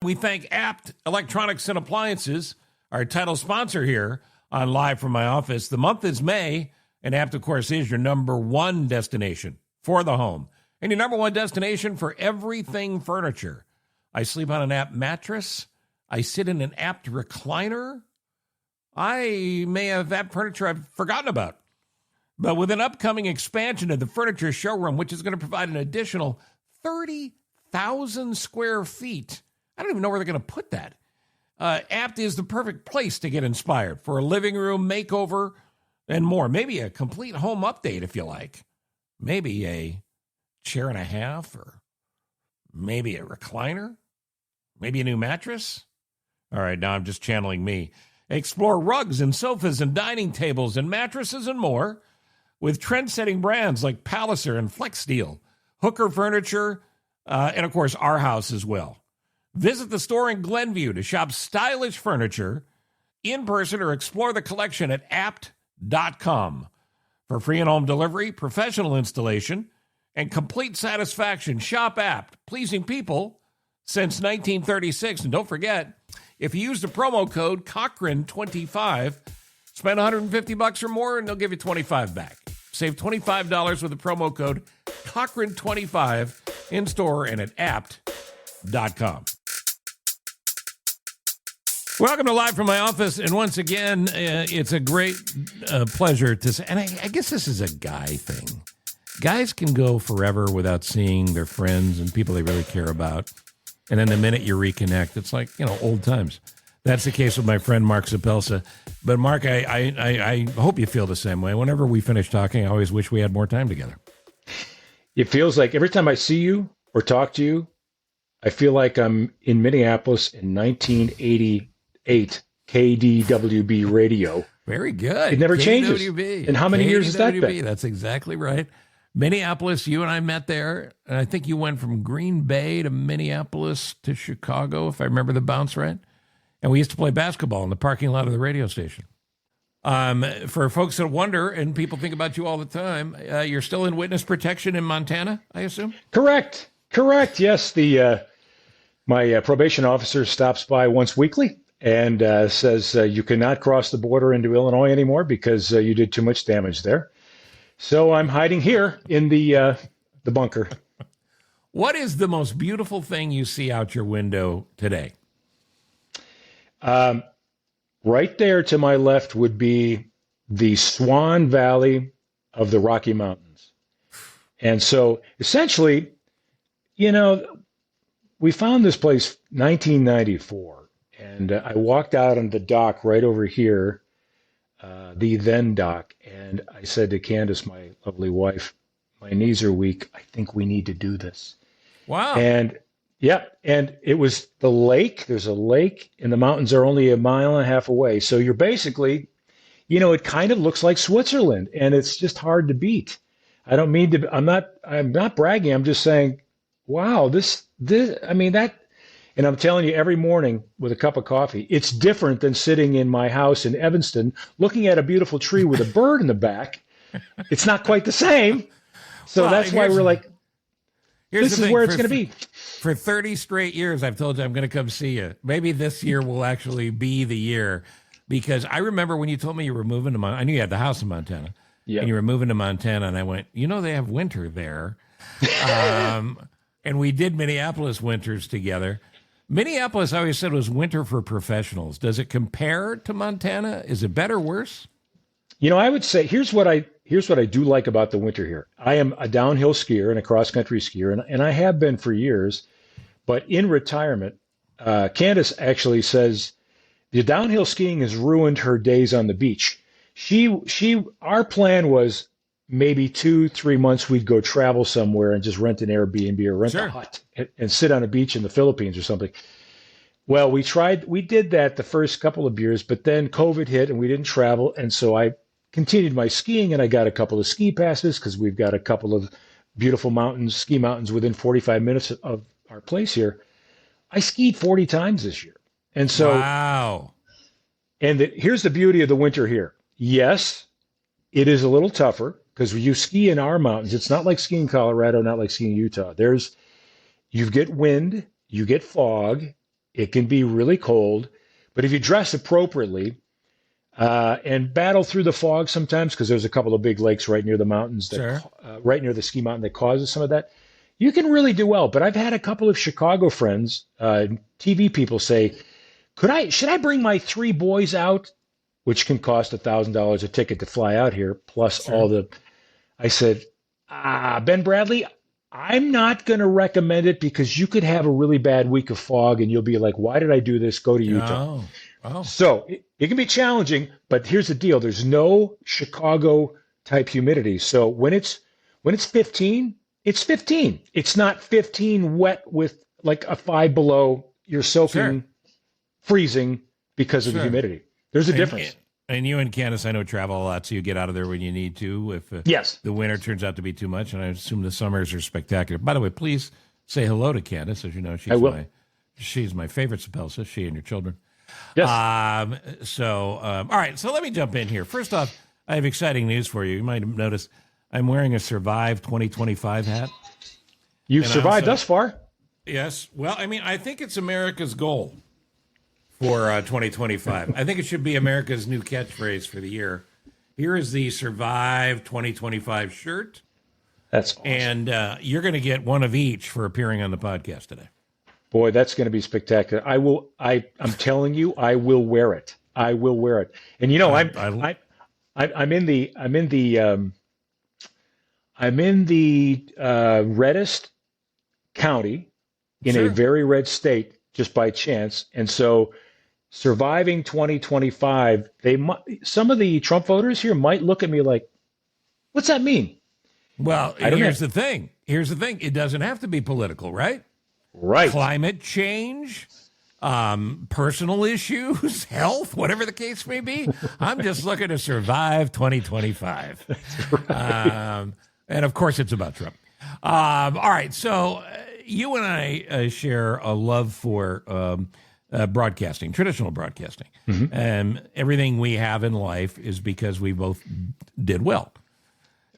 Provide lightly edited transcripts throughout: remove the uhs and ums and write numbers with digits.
We thank Apt Electronics and Appliances, our title sponsor here on Live from My Office. The month is May, and Apt, of course, is your number one destination for the home and your number one destination for everything furniture. I sleep on an Apt mattress. I sit in an Apt recliner. I may have Apt furniture I've forgotten about. But with an upcoming expansion of the furniture showroom, which is going to provide an additional 30,000 square feet, I don't even know where they're going to put that. Apt is the perfect place to get inspired for a living room makeover and more. Maybe a complete home update if you like. Maybe a chair and a half, or maybe a recliner. Maybe a new mattress. All right, now I'm just channeling me. Explore rugs and sofas and dining tables and mattresses and more with trend-setting brands like Palliser and FlexSteel, Hooker Furniture, and, of course, Our House as well. Visit the store in Glenview to shop stylish furniture in person or explore the collection at apt.com. For free and home delivery, professional installation, and complete satisfaction, shop Apt, pleasing people since 1936. And don't forget, if you use the promo code Cochran25, spend $150 or more, and they'll give you $25 back. Save $25 with the promo code Cochran25 in store and at apt.com. Welcome to Live from My Office, and once again, it's a great pleasure to say, and I guess this is a guy thing. Guys can go forever without seeing their friends and people they really care about, and then the minute you reconnect, it's like, old times. That's the case with my friend Mark Suppelsa. But Mark, I hope you feel the same way. Whenever we finish talking, I always wish we had more time together. It feels like every time I see you or talk to you, I feel like I'm in Minneapolis in 1988 KDWB radio. Very good. It never changes. And how many years has that been? That's exactly right. Minneapolis, you and I met there. And I think you went from Green Bay to Minneapolis to Chicago, if I remember the bounce right. And we used to play basketball in the parking lot of the radio station. For folks that wonder, and people think about you all the time, you're still in witness protection in Montana, I assume? Correct. Yes, my probation officer stops by once weekly and says you cannot cross the border into Illinois anymore because you did too much damage there. So I'm hiding here in the bunker. What is the most beautiful thing you see out your window today? Right there to my left would be the Swan Valley of the Rocky Mountains. And so essentially, we found this place 1994, and I walked out on the dock right over here, the then dock, and I said to Candace, my lovely wife, my knees are weak. I think we need to do this. Wow. And it was the lake. There's a lake, and the mountains are only 1.5 miles away. So you're basically, it kind of looks like Switzerland, and it's just hard to beat. I don't mean to. I'm not bragging. I'm just saying, wow, this. And I'm telling you, every morning with a cup of coffee, it's different than sitting in my house in Evanston, looking at a beautiful tree with a bird in the back. It's not quite the same. So that's why we're like, this is where it's going to be. For 30 straight years, I've told you I'm going to come see you. Maybe this year will actually be the year, because I remember when you told me you were moving to Montana. I knew you had the house in Montana. Yeah. And you were moving to Montana, and I went, they have winter there. And we did Minneapolis winters together. Minneapolis, I always said, was winter for professionals. Does it compare to Montana? Is it better or worse? I would say here's what I do like about the winter here. I am a downhill skier and a cross-country skier, and I have been for years. But in retirement, Candace actually says the downhill skiing has ruined her days on the beach. Our plan was maybe 2-3 months we'd go travel somewhere and just rent an Airbnb or rent a hut and sit on a beach in the Philippines or something. Well, we did that the first couple of years, but then COVID hit and we didn't travel. And so I continued my skiing, and I got a couple of ski passes because we've got a couple of beautiful ski mountains within 45 minutes of our place here. I skied 40 times this year. And so, wow. And here's the beauty of the winter here. Yes, it is a little tougher because you ski in our mountains. It's not like skiing Colorado, not like skiing Utah. You get wind, you get fog. It can be really cold, but if you dress appropriately and battle through the fog sometimes, because there's a couple of big lakes right near the mountains Sure. right near the ski mountain that causes some of that, you can really do well. But I've had a couple of Chicago friends, TV people say, should I bring my three boys out, which can cost $1,000 a ticket to fly out here, plus Sure. all the. I said, Ben Bradley, I'm not going to recommend it because you could have a really bad week of fog and you'll be like, why did I do this? Go to Utah. Oh. So it can be challenging, but here's the deal. There's no Chicago type humidity. So when it's 15, it's 15. It's not 15 wet with like a 5 below. You're soaking, Sure. freezing because of the Sure. humidity. There's a difference. And you and Candace, I know, travel a lot, so you get out of there when you need to. If Yes. the winter turns out to be too much, and I assume the summers are spectacular. By the way, please say hello to Candace. As you know, I will. she's my favorite Suppelsa, she and your children. Yes. All right, so let me jump in here. First off, I have exciting news for you. You might have noticed I'm wearing a Survive 2025 hat. You've and survived thus far. Yes. Well, I mean, I think it's America's goal for 2025. I think it should be America's new catchphrase for the year. Here is the Survive 2025 shirt. That's awesome. And you're going to get one of each for appearing on the podcast today. Boy, that's going to be spectacular. I'm telling you, I will wear it. I will wear it. And you know, I'm in the reddest county in a Sure. very red state just by chance. And so surviving 2025, some of the Trump voters here might look at me like, what's that mean? Well, I don't here's know. the thing. Here's the thing. It doesn't have to be political, right? Right. Climate change, personal issues, health, whatever the case may be. I'm just looking to survive 2025. Right. And of course, it's about Trump. All right. So you and I share a love for broadcasting, traditional broadcasting. Mm-hmm. And everything we have in life is because we both did well.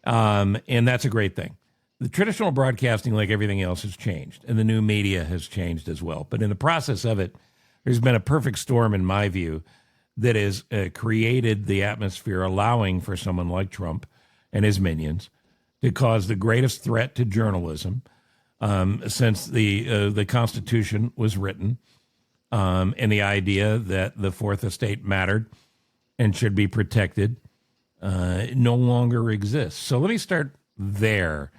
And that's a great thing. The traditional broadcasting, like everything else, has changed, and the new media has changed as well. But in the process of it, there's been a perfect storm, in my view, that has created the atmosphere allowing for someone like Trump and his minions to cause the greatest threat to journalism since the Constitution was written, and the idea that the Fourth Estate mattered and should be protected no longer exists. So let me start there.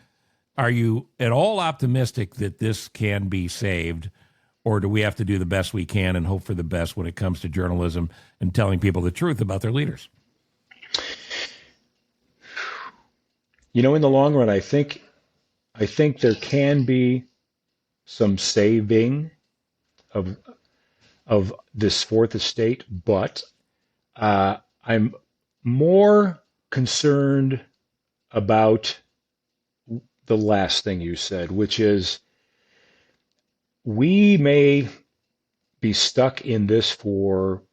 Are you at all optimistic that this can be saved, or do we have to do the best we can and hope for the best when it comes to journalism and telling people the truth about their leaders? You know, in the long run, I think there can be some saving of this Fourth Estate, but I'm more concerned about the last thing you said, which is we may be stuck in this for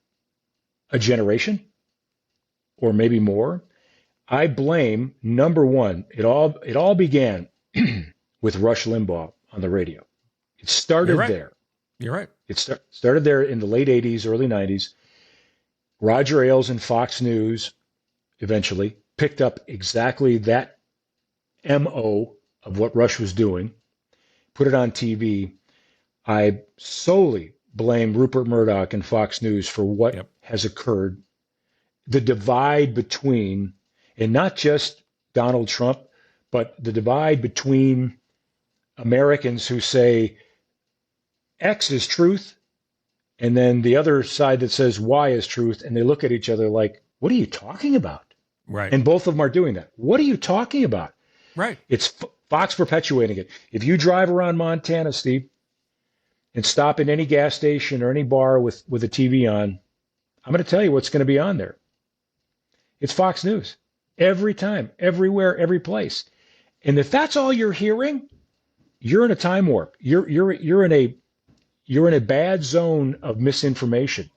a generation or maybe more. I blame, number one, it all began with Rush Limbaugh on the radio. It started You're right. there. You're right. It started there in the late 80s, early 90s. Roger Ailes and Fox News eventually picked up exactly that MO of what Rush was doing, put it on TV. I solely blame Rupert Murdoch and Fox News for what has occurred. The divide between, and not just Donald Trump, but the divide between Americans who say X is truth, and then the other side that says Y is truth, and they look at each other like, what are you talking about? Right. And both of them are doing that. What are you talking about? Right. It's Fox perpetuating it. If you drive around Montana, Steve, and stop at any gas station or any bar with a TV on, I'm going to tell you what's going to be on there. It's Fox News. Every time, everywhere, every place. And if that's all you're hearing, you're in a time warp. You're in a bad zone of misinformation.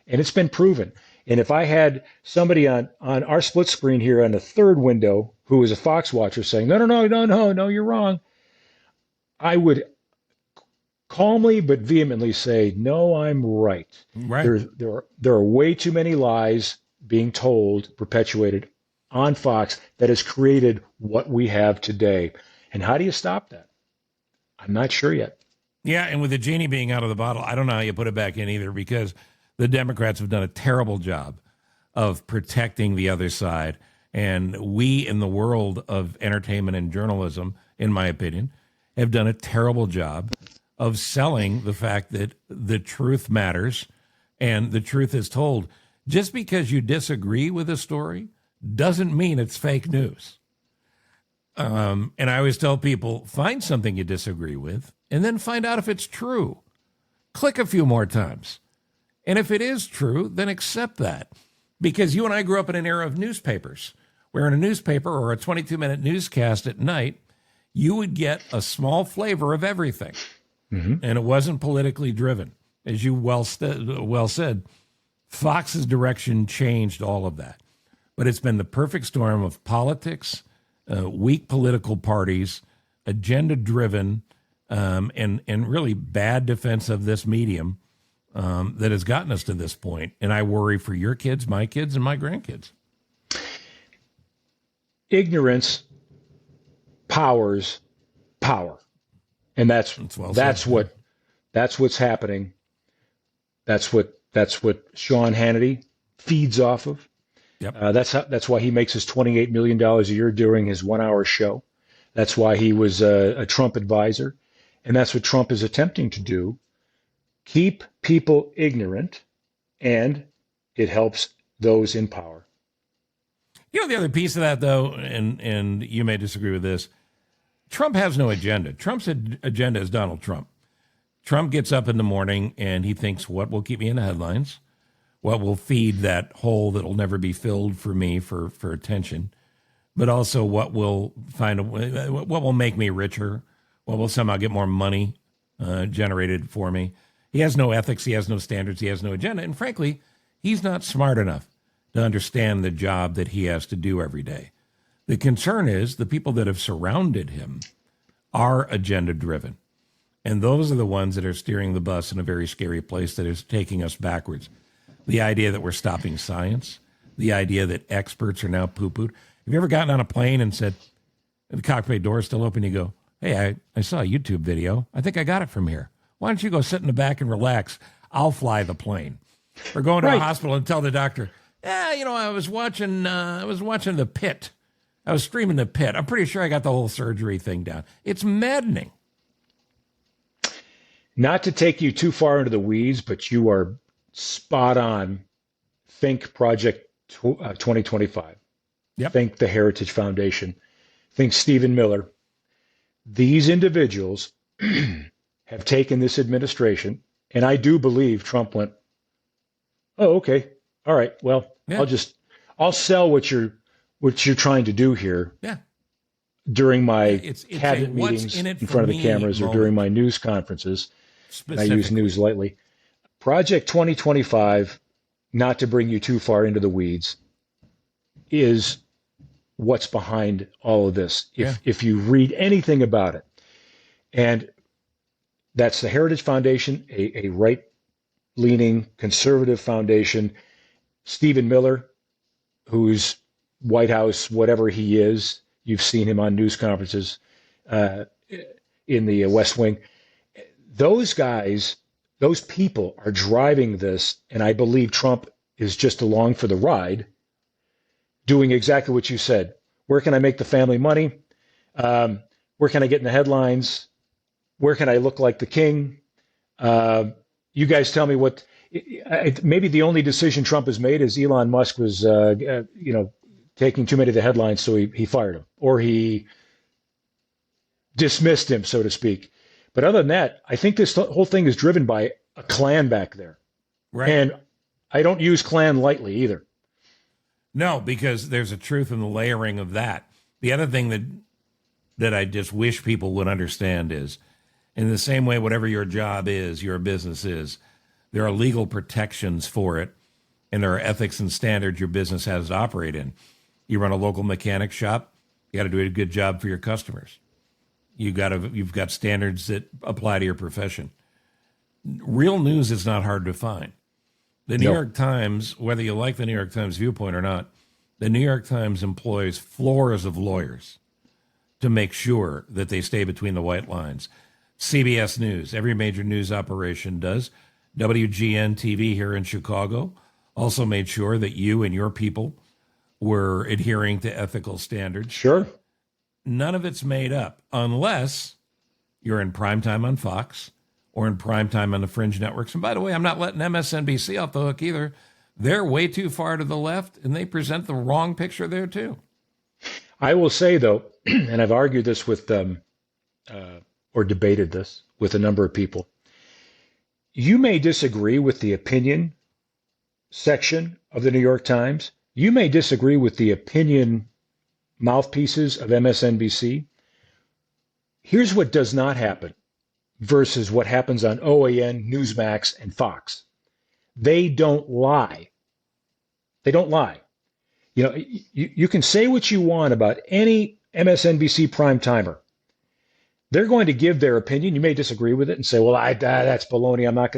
And it's been proven. And if I had somebody on our split screen here on the third window who was a Fox watcher saying, no, you're wrong, I would calmly but vehemently say, no, I'm right. Right. There are way too many lies being told, perpetuated on Fox that has created what we have today. And how do you stop that? I'm not sure yet. Yeah, and with the genie being out of the bottle, I don't know how you put it back in either, because the Democrats have done a terrible job of protecting the other side. And we in the world of entertainment and journalism, in my opinion, have done a terrible job of selling the fact that the truth matters and the truth is told. Just because you disagree with a story doesn't mean it's fake news. And I always tell people, find something you disagree with and then find out if it's true. Click a few more times. And if it is true, then accept that. Because you and I grew up in an era of newspapers, where in a newspaper or a 22-minute newscast at night, you would get a small flavor of everything. Mm-hmm. And it wasn't politically driven. As you well said, Fox's direction changed all of that. But it's been the perfect storm of politics, weak political parties, agenda-driven, and really bad defense of this medium that has gotten us to this point. And I worry for your kids, my kids, and my grandkids. Ignorance Powers power. And that's what's happening. That's what Sean Hannity feeds off of. Yep. That's why he makes his $28 million a year during his 1 hour show. That's why he was a Trump advisor. And that's what Trump is attempting to do. Keep people ignorant, and it helps those in power. You know, the other piece of that, though, and you may disagree with this, Trump has no agenda. Trump's agenda is Donald Trump. Trump gets up in the morning and he thinks, what will keep me in the headlines? What will feed that hole that will never be filled for me for attention? But also what will what will make me richer? What will somehow get more money generated for me? He has no ethics. He has no standards. He has no agenda. And frankly, he's not smart enough to understand the job that he has to do every day. The concern is the people that have surrounded him are agenda driven. And those are the ones that are steering the bus in a very scary place that is taking us backwards. The idea that we're stopping science, the idea that experts are now poo-pooed. Have you ever gotten on a plane and said, the cockpit door is still open, you go, hey, I saw a YouTube video. I think I got it from here. Why don't you go sit in the back and relax? I'll fly the plane. Or go into a hospital and tell the doctor, I was watching The Pit. I was streaming The Pit. I'm pretty sure I got the whole surgery thing down. It's maddening. Not to take you too far into the weeds, but you are spot on. Think Project 2025. Yep. Think the Heritage Foundation. Think Stephen Miller. These individuals have taken this administration, and I do believe Trump went, oh, okay, all right, well, yeah. I'll sell what you're trying to do here. Yeah. During my cabinet meetings in front of the cameras or during my news conferences. I use news lightly. Project 2025, not to bring you too far into the weeds, is what's behind all of this. If you read anything about it, and that's the Heritage Foundation, a right-leaning conservative foundation. Stephen Miller, who's White House, whatever he is, you've seen him on news conferences in the West Wing. Those guys, those people are driving this, and I believe Trump is just along for the ride, doing exactly what you said. Where can I make the family money? Where can I get in the headlines? Where can I look like the king? You guys tell me what. Maybe the only decision Trump has made is Elon Musk was, taking too many of the headlines, so he fired him, or he dismissed him, so to speak. But other than that, I think this whole thing is driven by a clan back there. Right. And I don't use clan lightly either. No, because there's a truth in the layering of that. The other thing that I just wish people would understand is, in the same way, whatever your job is, your business is, there are legal protections for it, and there are ethics and standards your business has to operate in. You run a local mechanic shop, you got to do a good job for your customers. You've got standards that apply to your profession. Real news is not hard to find. The New No. York Times, whether you like the New York Times viewpoint or not, the New York Times employs floors of lawyers to make sure that they stay between the white lines. CBS News, every major news operation does. WGN TV here in Chicago also made sure that you and your people were adhering to ethical standards. Sure. None of it's made up unless you're in primetime on Fox or in primetime on the fringe networks. And by the way, I'm not letting MSNBC off the hook either. They're way too far to the left, and they present the wrong picture there, too. I will say, though, and I've argued this with or debated this with a number of people, you may disagree with the opinion section of the New York Times. You may disagree with the opinion mouthpieces of MSNBC. Here's what does not happen versus what happens on OAN, Newsmax, and Fox. They don't lie. They don't lie. You know, you can say what you want about any MSNBC prime timer. They're going to give their opinion. You may disagree with it and say, "Well, that's baloney. I'm not.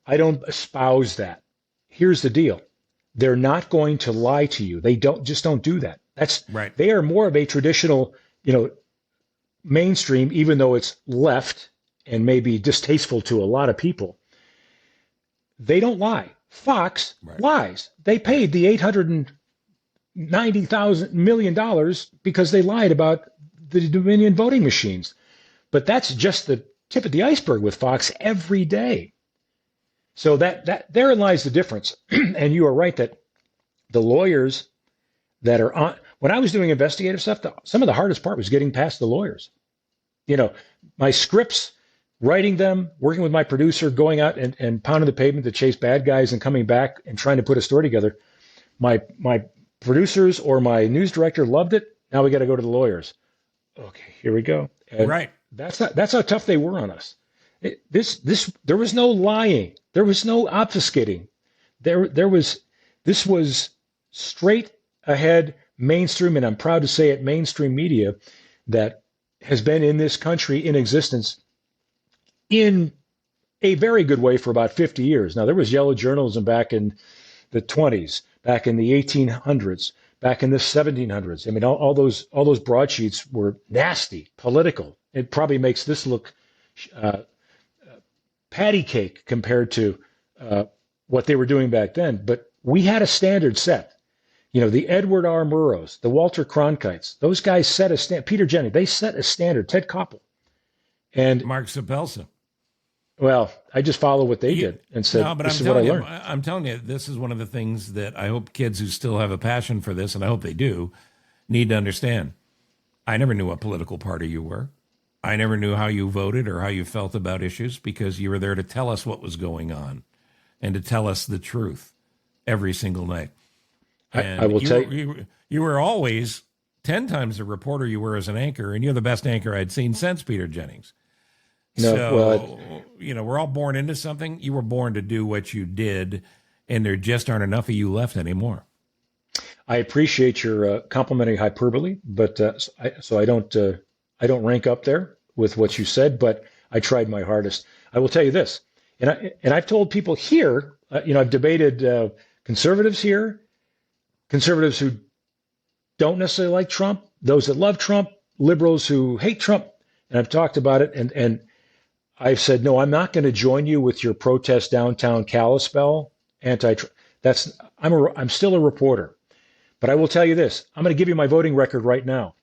I don't espouse that." Here's the deal: they're not going to lie to you. They don't do that. That's right. They are more of a traditional, mainstream, even though it's left and maybe distasteful to a lot of people. They don't lie. Fox lies. They paid the $890 million because they lied about the Dominion voting machines. But that's just the tip of the iceberg with Fox every day. So that therein lies the difference. And you are right that the lawyers that are on, when I was doing investigative stuff, some of the hardest part was getting past the lawyers. My scripts, writing them, working with my producer, going out and pounding the pavement to chase bad guys and coming back and trying to put a story together. My producers or my news director loved it. Now we got to go to the lawyers. Okay, here we go. And right. That's how tough they were on us. There was no lying. There was no obfuscating. This was straight ahead mainstream, and I'm proud to say it, mainstream media that has been in this country in existence in a very good way for about 50 years. Now, there was yellow journalism back in the 20s, back in the 1800s, back in the 1700s. I mean, all those broadsheets were nasty, political. It probably makes this look patty cake compared to what they were doing back then. But we had a standard set. The Edward R. Murrows, the Walter Cronkites, those guys set a standard. Peter Jennings, they set a standard. Ted Koppel. And Mark Suppelsa. Well, I just followed what they did and said, no, but this is what I learned. I'm telling you, this is one of the things that I hope kids who still have a passion for this, and I hope they do, need to understand. I never knew what political party you were. I never knew how you voted or how you felt about issues because you were there to tell us what was going on and to tell us the truth every single night. And I will tell you. You were always 10 times the reporter you were as an anchor, and you're the best anchor I'd seen since Peter Jennings. We're all born into something. You were born to do what you did, and there just aren't enough of you left anymore. I appreciate your complimentary hyperbole, but so I don't rank up there with what you said, but I tried my hardest. I will tell you this, and I've told people here, I've debated conservatives here, conservatives who don't necessarily like Trump, those that love Trump, liberals who hate Trump, and I've talked about it, and I've said, no, I'm not going to join you with your protest downtown Kalispell I'm still a reporter, but I will tell you this. I'm going to give you my voting record right now.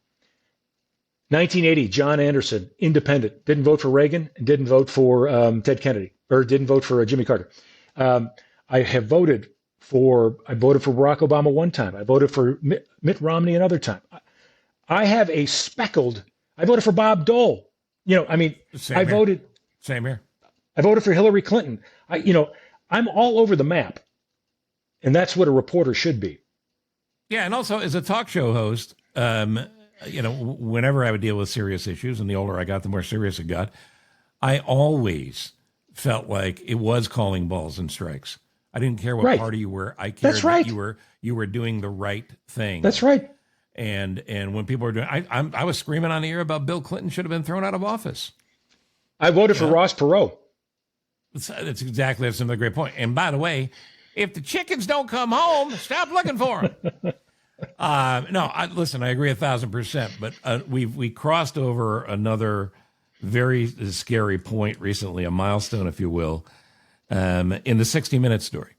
1980, John Anderson, independent, didn't vote for Reagan and didn't vote for Ted Kennedy, or didn't vote for Jimmy Carter. I voted for Barack Obama one time. I voted for Mitt Romney another time. I voted for Bob Dole. Same voted. Same here. I voted for Hillary Clinton. I'm all over the map. And that's what a reporter should be. Yeah, and also as a talk show host, whenever I would deal with serious issues, and the older I got, the more serious it got, I always felt like it was calling balls and strikes. I didn't care what party you were. I cared that you were doing the right thing. That's right. And when people were doing, I was screaming on the air about Bill Clinton should have been thrown out of office. I voted for Ross Perot. That's another great point. And by the way, if the chickens don't come home, stop looking for them. Listen, I agree 1,000%. But we crossed over another very scary point recently, a milestone, if you will, in the 60 Minutes story.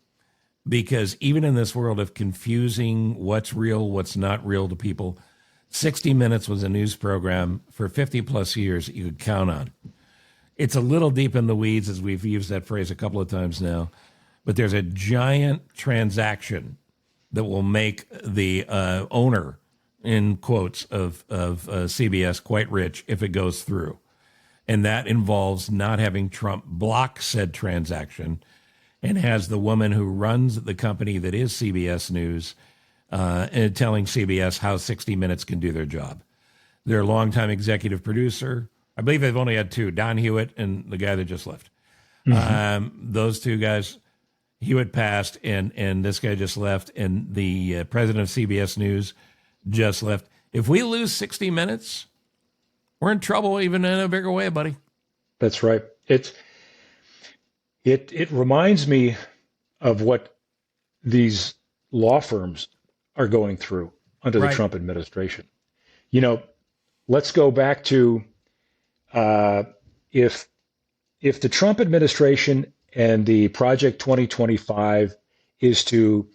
Because even in this world of confusing what's real, what's not real to people, 60 Minutes was a news program for 50 plus years that you could count on. It's a little deep in the weeds, as we've used that phrase a couple of times now, but there's a giant transaction that will make the owner, in quotes, of CBS quite rich if it goes through. And that involves not having Trump block said transaction, and has the woman who runs the company that is CBS News and telling CBS how 60 Minutes can do their job. Their longtime executive producer, I believe they've only had two, Don Hewitt and the guy that just left. Mm-hmm. Those two guys, Hewitt passed, and this guy just left, and the president of CBS News just left. If we lose 60 Minutes, we're in trouble even in a bigger way, buddy. That's right. It reminds me of what these law firms are going through under the Trump administration. Let's go back to if the Trump administration and the Project 2025 is to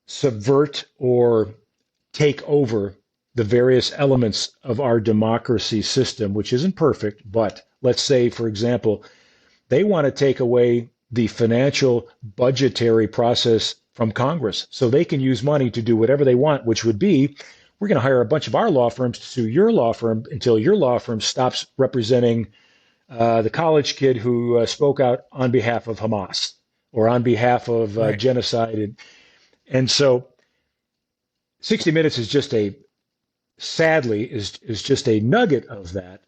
subvert or take over the various elements of our democracy system, which isn't perfect, but let's say, for example, they want to take away the financial budgetary process from Congress so they can use money to do whatever they want, which would be, we're going to hire a bunch of our law firms to sue your law firm until your law firm stops representing the college kid who spoke out on behalf of Hamas or on behalf of genocide. And so 60 Minutes is just sadly just a nugget of that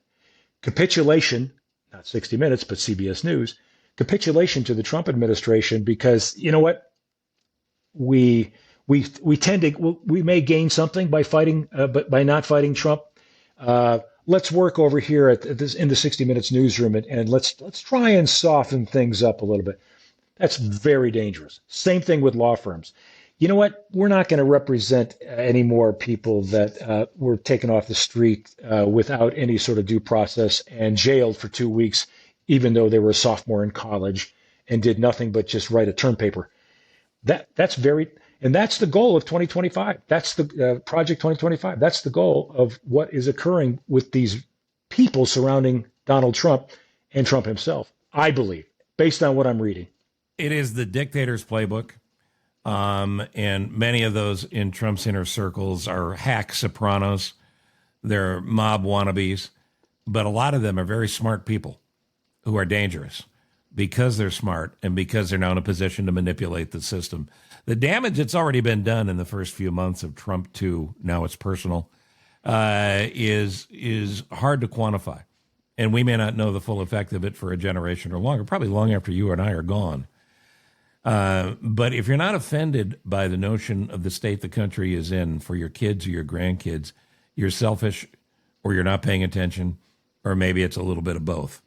capitulation, not 60 Minutes, but CBS News, capitulation to the Trump administration, because you know what? We tend to, we may gain something by fighting, but by not fighting Trump. Let's work over here in the 60 Minutes newsroom and let's try and soften things up a little bit. That's very dangerous. Same thing with law firms. You know what? We're not going to represent any more people that were taken off the street without any sort of due process and jailed for 2 weeks, even though they were a sophomore in college and did nothing but just write a term paper. That's the goal of 2025. That's the Project 2025. That's the goal of what is occurring with these people surrounding Donald Trump and Trump himself, I believe, based on what I'm reading. It is the dictator's playbook. And many of those in Trump's inner circles are hack sopranos. They're mob wannabes. But a lot of them are very smart people who are dangerous because they're smart and because they're now in a position to manipulate the system. The damage that's already been done in the first few months of Trump 2, now it's personal, is hard to quantify. And we may not know the full effect of it for a generation or longer, probably long after you and I are gone. But if you're not offended by the notion of the state the country is in for your kids or your grandkids, you're selfish or you're not paying attention, or maybe it's a little bit of both.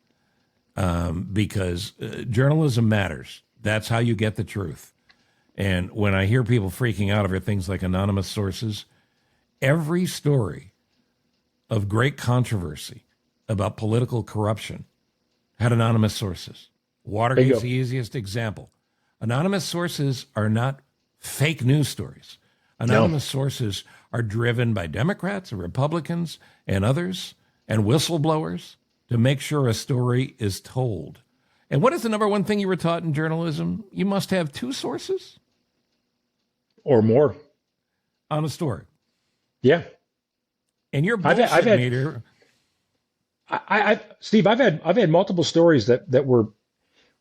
Because journalism matters. That's how you get the truth. And when I hear people freaking out over things like anonymous sources, every story of great controversy about political corruption had anonymous sources. Watergate's the easiest example. Anonymous sources are not fake news stories. Anonymous sources are driven by Democrats and Republicans and others and whistleblowers to make sure a story is told. And what is the number one thing you were taught in journalism? You must have two sources? Or more. On a story. Yeah. And your bullshit meter... Steve, I've had multiple stories that were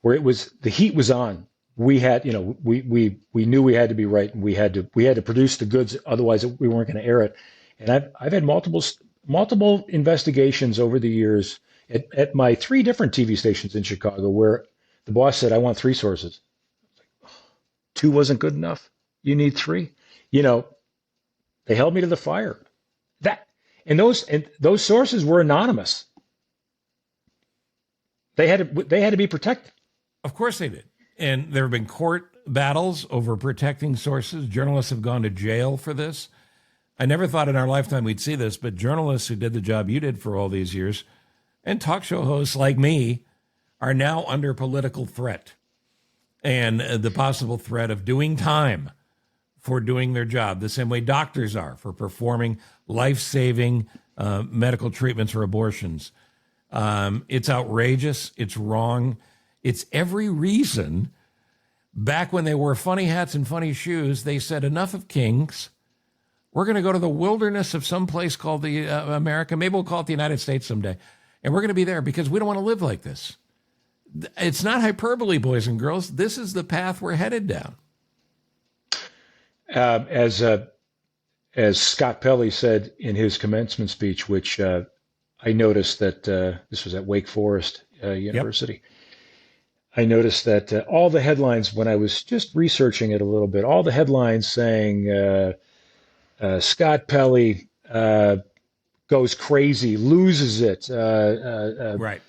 where it was, the heat was on. We had, we knew we had to be right, and we had to produce the goods, otherwise we weren't going to air it. And I've had multiple investigations over the years at my 3 different TV stations in Chicago where the boss said, I want 3 sources. I was like, 2 wasn't good enough. You need 3. They held me to the fire. And those sources were anonymous. They had to be protected. Of course they did. And there have been court battles over protecting sources. Journalists have gone to jail for this. I never thought in our lifetime we'd see this, but journalists who did the job you did for all these years and talk show hosts like me are now under political threat and the possible threat of doing time for doing their job, the same way doctors are for performing life-saving medical treatments or abortions. It's outrageous. It's wrong. It's every reason. Back when they wore funny hats and funny shoes, they said, enough of kings. We're going to go to the wilderness of some place called the America. Maybe we'll call it the United States someday. And we're going to be there because we don't want to live like this. It's not hyperbole, boys and girls. This is the path we're headed down. As Scott Pelley said in his commencement speech, which I noticed that this was at Wake Forest University. Yep. I noticed that all the headlines, when I was just researching it a little bit, all the headlines saying Scott Pelley goes crazy, loses it, right,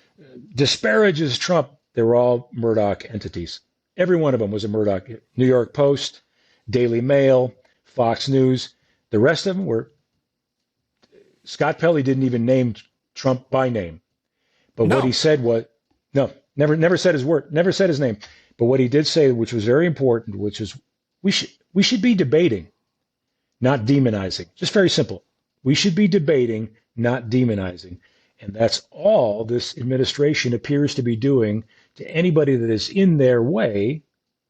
disparages Trump. They were all Murdoch entities. Every one of them was a Murdoch. New York Post, Daily Mail, Fox News. The rest of them were. Scott Pelley didn't even name Trump by name, but what he said was never said his word, never said his name. But what he did say, which was very important, which is we should be debating, not demonizing. Just very simple. We should be debating, not demonizing. And that's all this administration appears to be doing to anybody that is in their way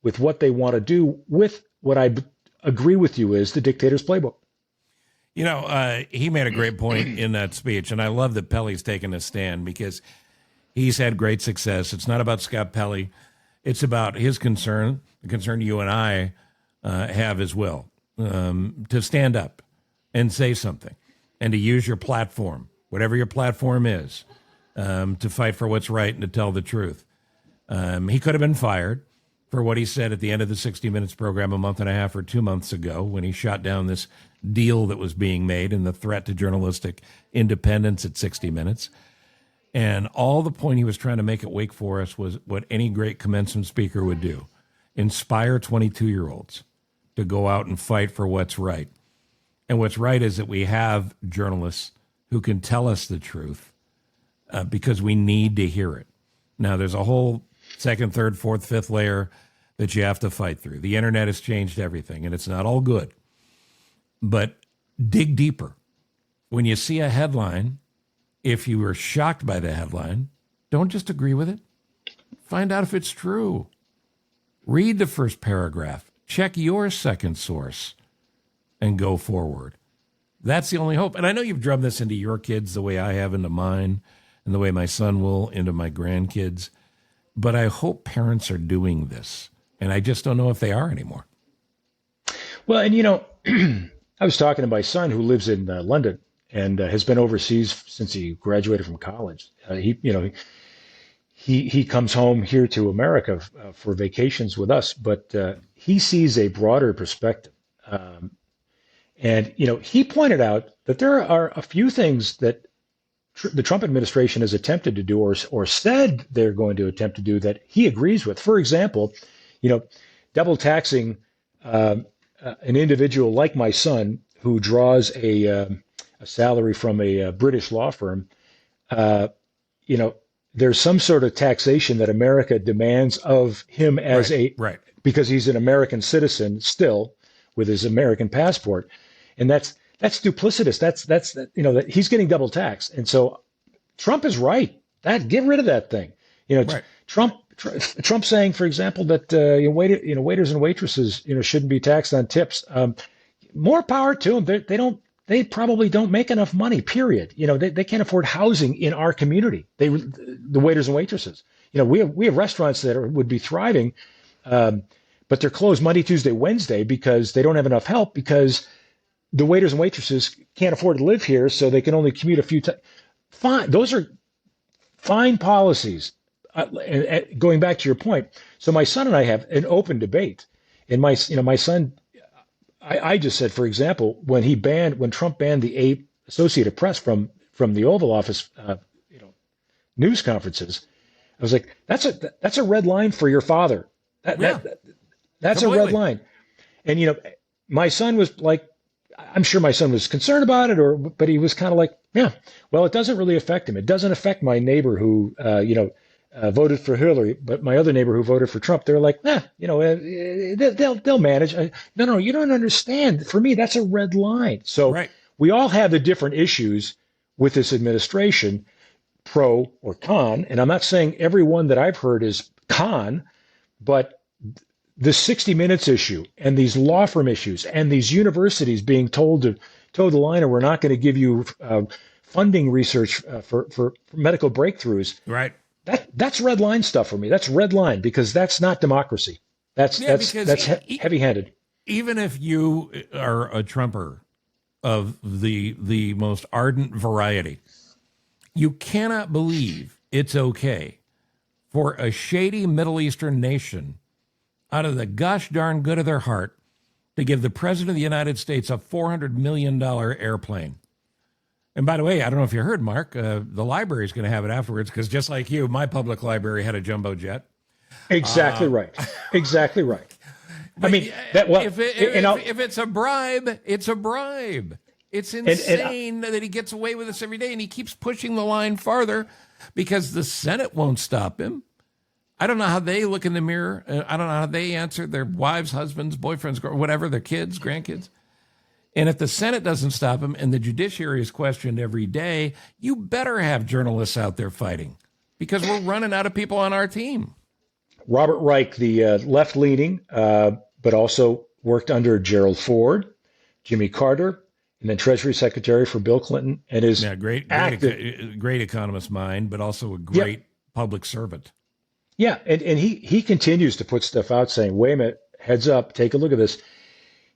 with what they want to do with what I agree with you is the dictator's playbook. You know, he made a great point in that speech, and I love that Pelley's taken a stand because he's had great success. It's not about Scott Pelley. It's about his concern, the concern you and I have as well, to stand up and say something and to use your platform, whatever your platform is, to fight for what's right and to tell the truth. He could have been fired for what he said at the end of the 60 Minutes program a month and a half or 2 months ago when he shot down this deal that was being made and the threat to journalistic independence at 60 Minutes. And all the point he was trying to make at Wake Forest was what any great commencement speaker would do, inspire 22-year-olds to go out and fight for what's right. And what's right is that we have journalists who can tell us the truth because we need to hear it. Now, there's a whole second, third, fourth, fifth layer that you have to fight through. The internet has changed everything, and it's not all good. But dig deeper. When you see a headline, if you were shocked by the headline, don't just agree with it. Find out if it's true. Read the first paragraph. Check your second source and go forward. That's the only hope. And I know you've drummed this into your kids the way I have into mine and the way my son will into my grandkids. But I hope parents are doing this. And I just don't know if they are anymore. Well, and you know, I was talking to my son who lives in London and has been overseas since he graduated from college. He comes home here to America for vacations with us, but he sees a broader perspective. And, you know, he pointed out that there are a few things that the Trump administration has attempted to do or said they're going to attempt to do that he agrees with. For example, you know, double taxing an individual like my son who draws a salary from a British law firm. You know, there's some sort of taxation that America demands of him as because he's an American citizen still with his American passport. And that's duplicitous. That's you know, that he's getting double taxed. And so Trump is right. Get rid of that thing. You know, Trump saying, for example, that waiters and waitresses shouldn't be taxed on tips. More power to them. They probably don't make enough money. Period. You know, they can't afford housing in our community. The waiters and waitresses. You know, we have restaurants that would be thriving, but they're closed Monday, Tuesday, Wednesday because they don't have enough help because the waiters and waitresses can't afford to live here, so they can only commute a few times. Fine, those are fine policies. And going back to your point, so my son and I have an open debate, and my son, I just said, for example, when Trump banned the Associated Press from the Oval Office, news conferences, I was like, that's a red line for your father. Yeah, That's a red completely. line. And my son was like, I'm sure my son was concerned about it, but he was kind of like, yeah, well, it doesn't really affect him. It doesn't affect my neighbor who, voted for Hillary, but my other neighbor who voted for Trump. They're like, they'll manage. No, you don't understand. For me, that's a red line. So Right. we all have the different issues with this administration, pro or con. And I'm not saying everyone that I've heard is con, but the 60 Minutes issue and these law firm issues and these universities being told to toe the line, or we're not going to give you funding research for medical breakthroughs. Right. That's red line stuff for me. That's red line because that's not democracy. That's Yeah, that's because that's heavy-handed. even if you are a Trumper of the most ardent variety, you cannot believe it's okay for a shady Middle Eastern nation, out of the gosh darn good of their heart, to give the President of the United States a $400 million airplane. And by the way, I don't know if you heard, Mark, the library is going to have it afterwards because just like you, my public library had a jumbo jet. Exactly right. Exactly right. I mean, If it's a bribe, it's a bribe. It's insane that he gets away with this every day, and he keeps pushing the line farther because the Senate won't stop him. I don't know how they look in the mirror. I don't know how they answer their wives, husbands, boyfriends, whatever, their kids, grandkids. And if the Senate doesn't stop him and the judiciary is questioned every day, you better have journalists out there fighting because we're running out of people on our team. Robert Reich, the left-leaning, but also worked under Gerald Ford, Jimmy Carter, and then Treasury Secretary for Bill Clinton, and is great economist mind, but also a great public servant. Yeah, and he continues to put stuff out saying, wait a minute, heads up, take a look at this.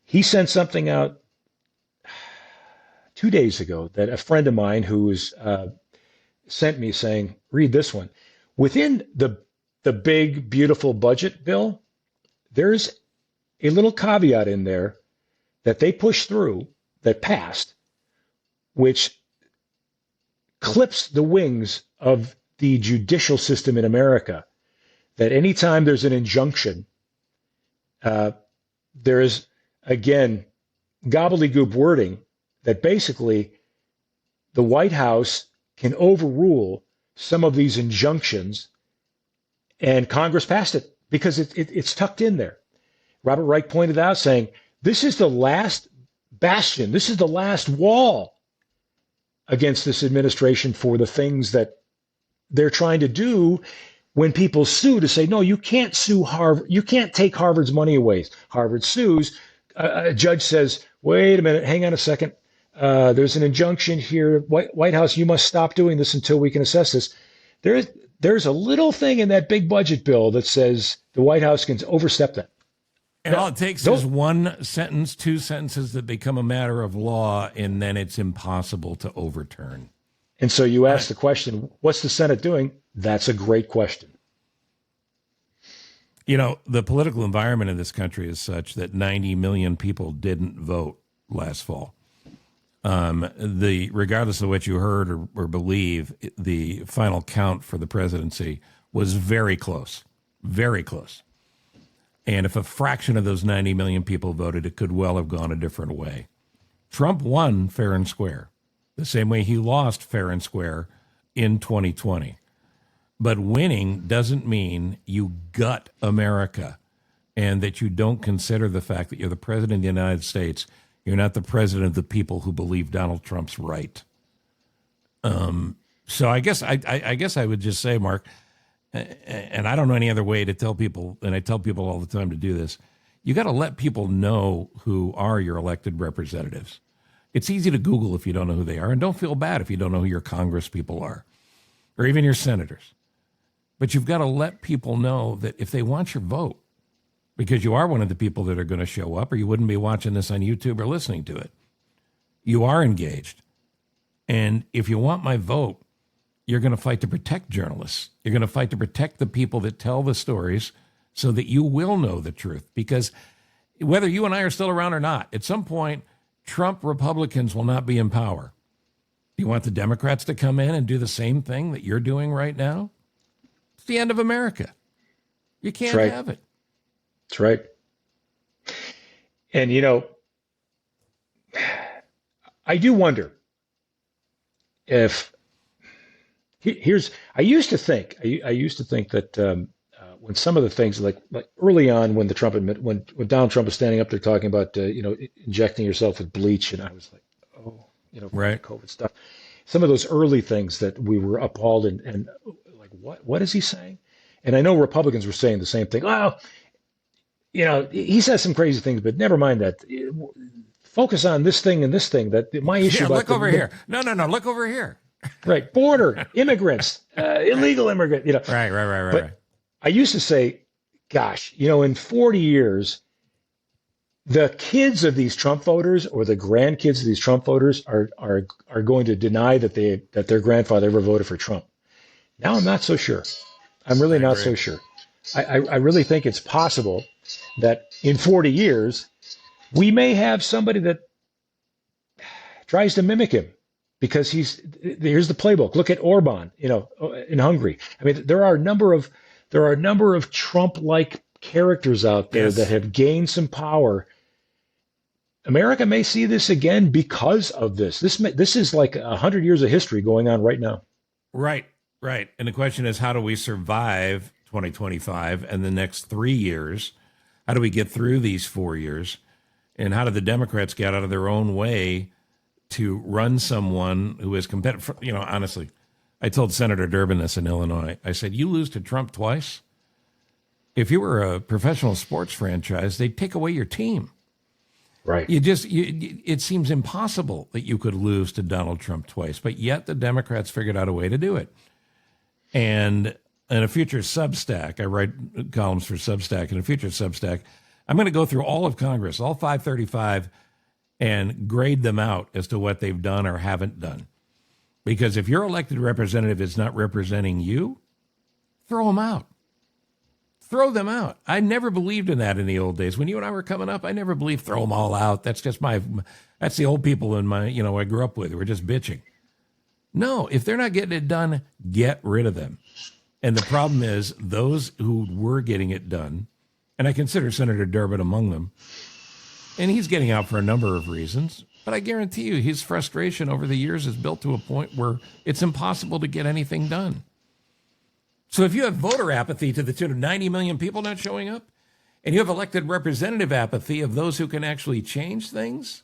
He sent something out 2 days ago that a friend of mine who was sent me saying, read this one. Within the big, beautiful budget bill, there's a little caveat in there that they pushed through, that passed, which clips the wings of the judicial system in America. That anytime there's an injunction, there is, again, gobbledygook wording that basically the White House can overrule some of these injunctions, and Congress passed it because it's tucked in there. Robert Reich pointed out, saying, this is the last bastion, this is the last wall against this administration for the things that they're trying to do. When people sue to say, no, you can't sue Harvard, you can't take Harvard's money away. Harvard sues. A judge says, wait a minute, hang on a second. There's an injunction here. White House, you must stop doing this until we can assess this. There's a little thing in that big budget bill that says the White House can overstep that. And all it takes is one sentence, two sentences that become a matter of law, and then it's impossible to overturn. And so you ask the question, what's the Senate doing? That's a great question. You know, the political environment in this country is such that 90 million people didn't vote last fall. Regardless of what you heard or believe, the final count for the presidency was very close, very close. And if a fraction of those 90 million people voted, it could well have gone a different way. Trump won fair and square, the same way he lost fair and square in 2020. But winning doesn't mean you gut America and that you don't consider the fact that you're the president of the United States. You're not the president of the people who believe Donald Trump's right. So I guess I would just say, Mark, and I don't know any other way to tell people, and I tell people all the time to do this, you got to let people know who are your elected representatives. It's easy to Google if you don't know who they are, and don't feel bad if you don't know who your Congress people are, or even your senators. But you've got to let people know that if they want your vote, because you are one of the people that are going to show up, or you wouldn't be watching this on YouTube or listening to it. You are engaged. And if you want my vote, you're going to fight to protect journalists. You're going to fight to protect the people that tell the stories so that you will know the truth. Because whether you and I are still around or not, at some point, Trump Republicans will not be in power. You want the Democrats to come in and do the same thing that you're doing right now? It's the end of America. You can't have it. That's right. And, I do wonder if I used to think that when some of the things like early on when when Donald Trump was standing up there talking about injecting yourself with bleach, and I was like, oh, right, COVID stuff. Some of those early things that we were appalled and like, what is he saying? And I know Republicans were saying the same thing. Well, he says some crazy things, but never mind that. Focus on this thing and this thing. That my issue. Yeah, look over here. No. Look over here. Right, border immigrants, illegal immigrant. Right. But I used to say, gosh, in 40 years, the kids of these Trump voters or the grandkids of these Trump voters are going to deny that their grandfather ever voted for Trump. Now I'm not so sure. I'm really not so sure. I really think it's possible that in 40 years, we may have somebody that tries to mimic him because here's the playbook. Look at Orban, in Hungary. I mean, there are a number of Trump-like characters out there that have gained some power. America may see this again because of this. This is like 100 years of history going on right now. Right. And the question is, how do we survive 2025 and the next 3 years? How do we get through these 4 years? And how do the Democrats get out of their own way to run someone who is competitive? Honestly, I told Senator Durbin this in Illinois. I said, you lose to Trump twice. If you were a professional sports franchise, they'd take away your team. Right. It seems impossible that you could lose to Donald Trump twice, but yet the Democrats figured out a way to do it. And in a future Substack, I write columns for Substack. In a future Substack, I'm going to go through all of Congress, all 535, and grade them out as to what they've done or haven't done. Because if your elected representative is not representing you, throw them out. Throw them out. I never believed in that in the old days. When you and I were coming up, I never believed throw them all out. That's the old people in I grew up with. We're just bitching. No, if they're not getting it done, get rid of them. And the problem is those who were getting it done, and I consider Senator Durbin among them, and he's getting out for a number of reasons, but I guarantee you his frustration over the years is built to a point where it's impossible to get anything done. So if you have voter apathy to the tune of 90 million people not showing up, and you have elected representative apathy of those who can actually change things,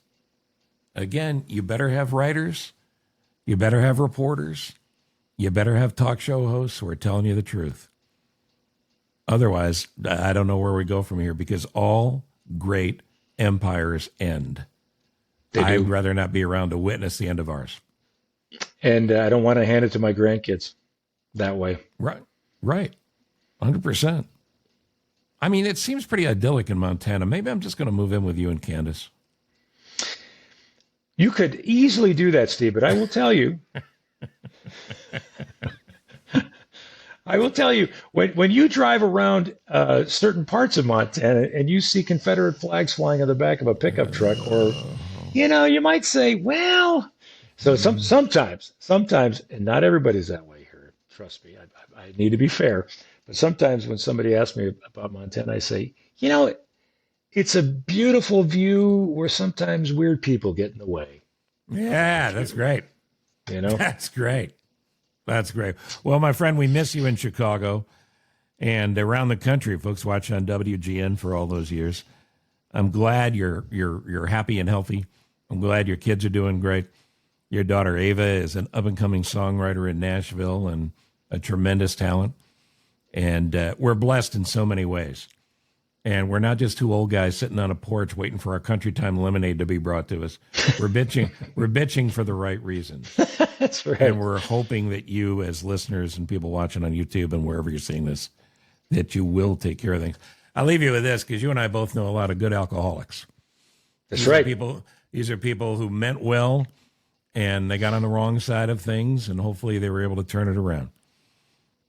again, you better have writers, you better have reporters, you better have talk show hosts who are telling you the truth. Otherwise, I don't know where we go from here, because all great empires end. I'd rather not be around to witness the end of ours. And I don't want to hand it to my grandkids that way. Right. 100%. I mean, it seems pretty idyllic in Montana. Maybe I'm just going to move in with you and Candace. You could easily do that, Steve, but I will tell you, when you drive around certain parts of Montana and you see Confederate flags flying on the back of a pickup truck, or, you might say, well, so sometimes, and not everybody's that way here. Trust me, I need to be fair. But sometimes when somebody asks me about Montana, I say, it's a beautiful view where sometimes weird people get in the way. Yeah, that's great. That's great. That's great. Well, my friend, we miss you in Chicago and around the country. Folks watching on WGN for all those years. I'm glad you're happy and healthy. I'm glad your kids are doing great. Your daughter Ava is an up-and-coming songwriter in Nashville and a tremendous talent. And we're blessed in so many ways. And we're not just two old guys sitting on a porch waiting for our country time lemonade to be brought to us. We're bitching for the right reasons. That's right. And we're hoping that you, as listeners and people watching on YouTube and wherever you're seeing this, that you will take care of things. I'll leave you with this, because you and I both know a lot of good alcoholics. That's right. These are people who meant well, and they got on the wrong side of things, and hopefully they were able to turn it around.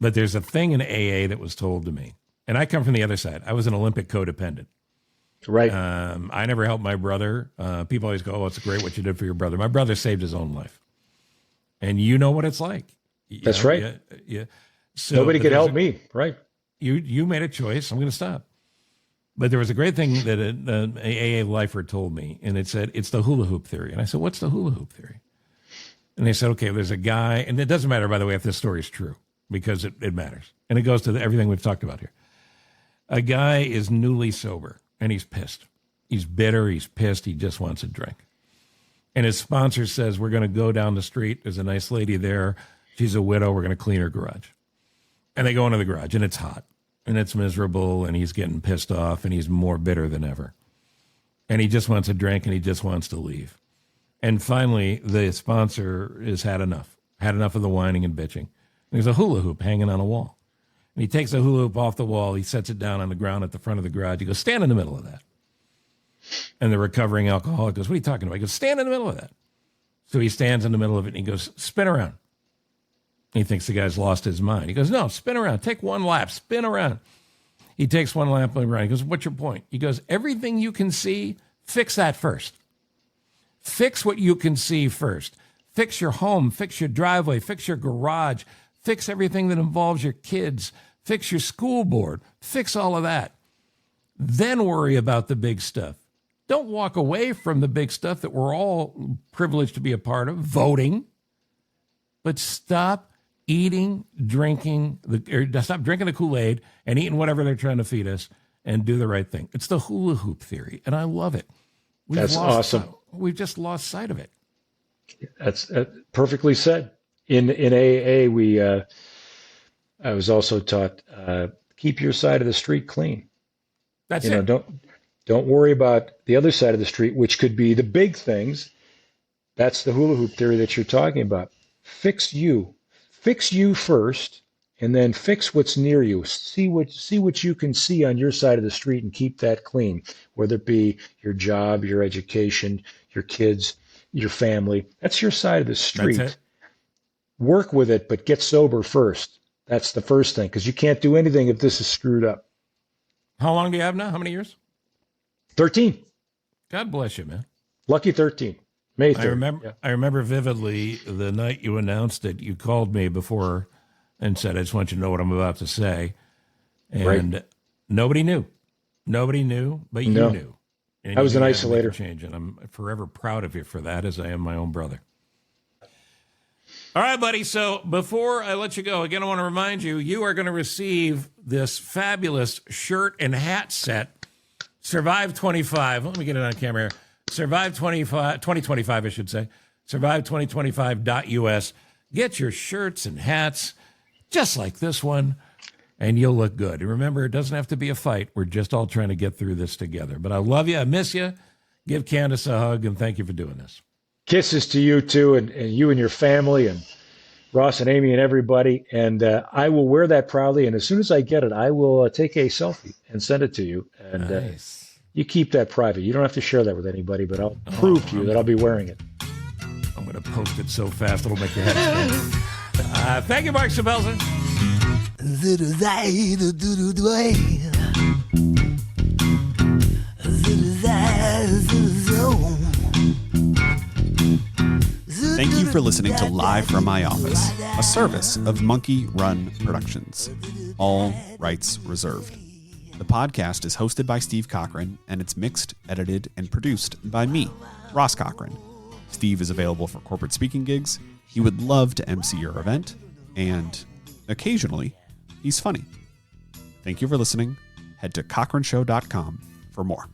But there's a thing in AA that was told to me, and I come from the other side. I was an Olympic codependent. Right. I never helped my brother. People always go, oh, it's great what you did for your brother. My brother saved his own life. And you know what it's like. That's right. Yeah. So, Nobody could help me, right? You made a choice. I'm going to stop. But there was a great thing that an AA lifer told me, and it said, it's the hula hoop theory. And I said, what's the hula hoop theory? And they said, okay, there's a guy, and it doesn't matter, by the way, if this story is true, because it matters. And it goes to everything we've talked about here. A guy is newly sober, and he's pissed. He's bitter, he's pissed, he just wants a drink. And his sponsor says, we're going to go down the street. There's a nice lady there. She's a widow. We're going to clean her garage. And they go into the garage, and it's hot, and it's miserable, and he's getting pissed off, and he's more bitter than ever. And he just wants a drink, and he just wants to leave. And finally, the sponsor has had enough of the whining and bitching. And there's a hula hoop hanging on a wall. And he takes the hula hoop off the wall. He sets it down on the ground at the front of the garage. He goes, stand in the middle of that. And the recovering alcoholic goes, what are you talking about? He goes, stand in the middle of that. So he stands in the middle of it, and he goes, spin around. He thinks the guy's lost his mind. He goes, no, spin around. Take one lap. Spin around. He takes one lap around. He goes, what's your point? He goes, everything you can see, fix that first. Fix what you can see first. Fix your home. Fix your driveway. Fix your garage. Fix everything that involves your kids. Fix your school board. Fix all of that. Then worry about the big stuff. Don't walk away from the big stuff that we're all privileged to be a part of, voting. But stop eating, drinking, stop drinking the Kool-Aid and eating whatever they're trying to feed us, and do the right thing. It's the hula hoop theory, and I love it. That's awesome. We've just lost sight of it. That's perfectly said. In AA, I was also taught, keep your side of the street clean. That's it. Don't worry about the other side of the street, which could be the big things. That's the hula hoop theory that you're talking about. Fix you first, and then fix what's near you. See what you can see on your side of the street and keep that clean, whether it be your job, your education, your kids, your family. That's your side of the street. That's it. Work with it, but get sober first. That's the first thing, because you can't do anything if this is screwed up. How long do you have now? How many years? 13. God bless you, man. Lucky 13. May 3rd. I remember vividly the night you announced it. You called me before and said, I just want you to know what I'm about to say. And Nobody knew. Nobody knew, but you knew. And I was an had to make a isolator. change, and I'm forever proud of you for that, as I am my own brother. All right, buddy. So before I let you go, again, I want to remind you, you are going to receive this fabulous shirt and hat set, Survive 25. Let me get it on camera here. Survive 2025, I should say. Survive2025.us. Get your shirts and hats just like this one, and you'll look good. And remember, it doesn't have to be a fight. We're just all trying to get through this together. But I love you. I miss you. Give Candace a hug, and thank you for doing this. Kisses to you, too, and you and your family, and Ross and Amy and everybody. And I will wear that proudly. And as soon as I get it, I will take a selfie and send it to you. And Nice. You keep that private. You don't have to share that with anybody, but I'll prove to you that I'll be wearing it. I'm going to post it so fast it'll make your head spin. Thank you, Mark Suppelsa. Thank you for listening to Live from My Office, a service of Monkey Run Productions. All rights reserved. The podcast is hosted by Steve Cochran, and it's mixed, edited, and produced by me, Ross Cochran. Steve is available for corporate speaking gigs. He would love to MC your event, and occasionally, he's funny. Thank you for listening. Head to cochranshow.com for more.